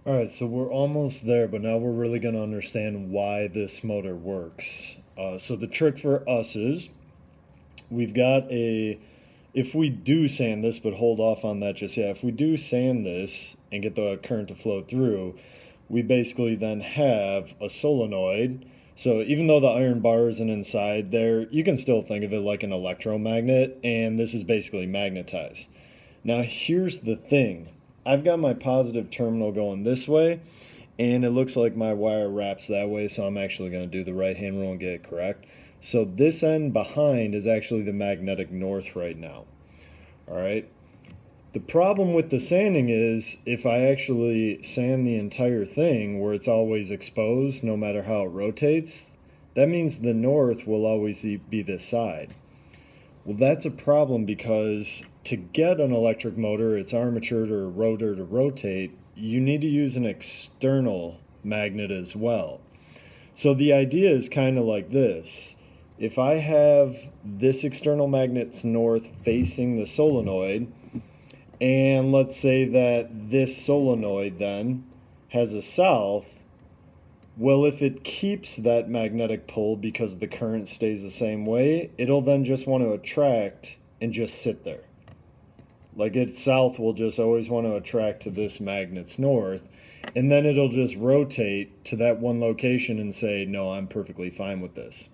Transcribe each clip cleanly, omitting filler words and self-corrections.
All right, so we're almost there, but now we're really going to understand why this motor works. So the trick for us is we've got if we do sand this, but hold off on that just yet, if we do sand this and get the current to flow through, we basically then have a solenoid. So even though the iron bar isn't inside there, you can still think of it like an electromagnet, and this is basically magnetized. Now, here's the thing. I've got my positive terminal going this way, and it looks like my wire wraps that way, so I'm actually going to do the right hand rule and get it correct. So this end behind is actually the magnetic north right now. All right. The problem with the sanding is if I actually sand the entire thing where it's always exposed, no matter how it rotates, that means the north will always be this side. Well, that's a problem because to get an electric motor, its armature or rotor to rotate, you need to use an external magnet as well. So the idea is kind of like this. If I have this external magnet's north facing the solenoid, and let's say that this solenoid then has a south, well, if it keeps that magnetic pole because the current stays the same way, it'll then just want to attract and just sit there. Like its south will just always want to attract to this magnet's north, and then it'll just rotate to that one location and say, no, I'm perfectly fine with this.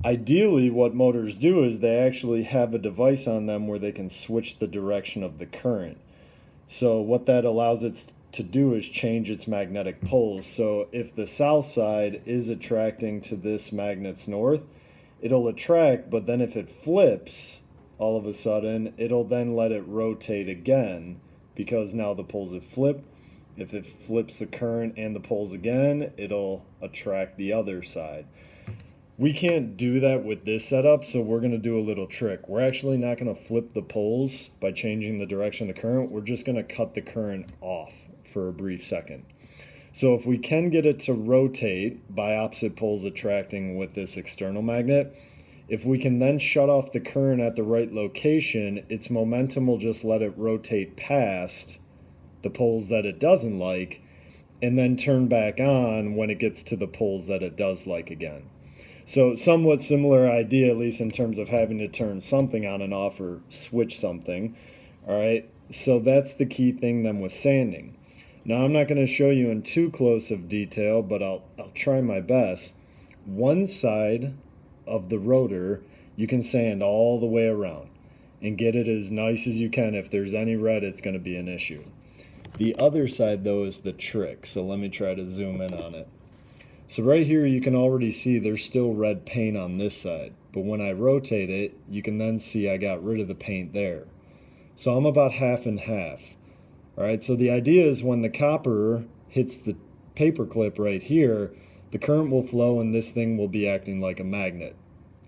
Ideally, what motors do is they actually have a device on them where they can switch the direction of the current. So what that allows it to do is change its magnetic poles. So if the south side is attracting to this magnet's north, it'll attract, but then if it flips, all of a sudden, it'll then let it rotate again because now the poles have flipped. If it flips the current and the poles again, it'll attract the other side. We can't do that with this setup, so we're going to do a little trick. We're actually not going to flip the poles by changing the direction of the current. We're just going to cut the current off for a brief second. So if we can get it to rotate by opposite poles attracting with this external magnet, if we can then shut off the current at the right location, its momentum will just let it rotate past the poles that it doesn't like and then turn back on when it gets to the poles that it does like again. So somewhat similar idea, at least in terms of having to turn something on and off or switch something. All right, so that's the key thing then with sanding. Now I'm not going to show you in too close of detail, but I'll try my best. One side of the rotor you can sand all the way around and get it as nice as you can. If there's any red, it's going to be an issue. The other side though is the trick, so let me try to zoom in on it. So right here you can already see there's still red paint on this side, but when I rotate it, you can then see I got rid of the paint there. So I'm about half and half. All right, so the idea is when the copper hits the paper clip right here, the current will flow and this thing will be acting like a magnet.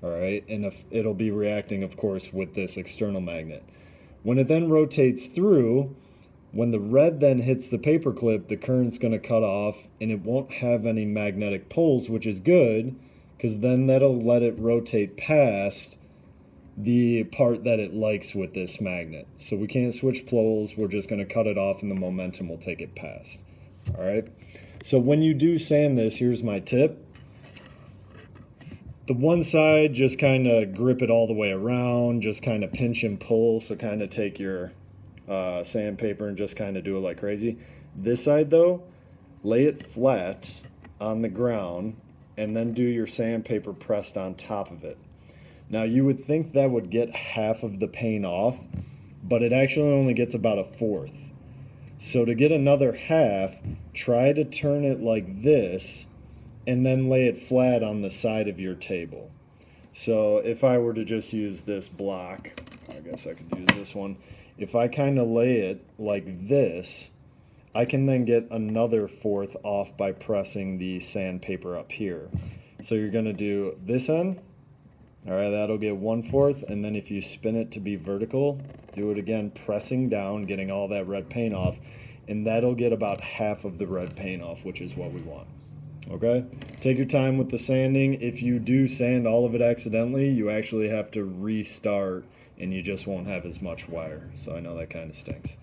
All right, and if it'll be reacting, of course, with this external magnet. When it then rotates through, when the red then hits the paper clip, the current's going to cut off and it won't have any magnetic poles, which is good because then that'll let it rotate past the part that it likes with this magnet. So we can't switch poles, we're just going to cut it off and the momentum will take it past. All right. So when you do sand this, here's my tip. The one side, just kind of grip it all the way around, just kind of pinch and pull. So kind of take your sandpaper and just kind of do it like crazy. This side though, lay it flat on the ground and then do your sandpaper pressed on top of it. Now you would think that would get half of the paint off, but it actually only gets about a fourth. So to get another half, try to turn it like this and then lay it flat on the side of your table. So if I were to just use this block, I guess I could use this one. If I kind of lay it like this, I can then get another fourth off by pressing the sandpaper up here. So you're going to do this end. All right, that'll get 1/4. And then if you spin it to be vertical, do it again, pressing down, getting all that red paint off. And that'll get about half of the red paint off, which is what we want. Okay, take your time with the sanding. If you do sand all of it accidentally, you actually have to restart and you just won't have as much wire. So I know that kind of stinks.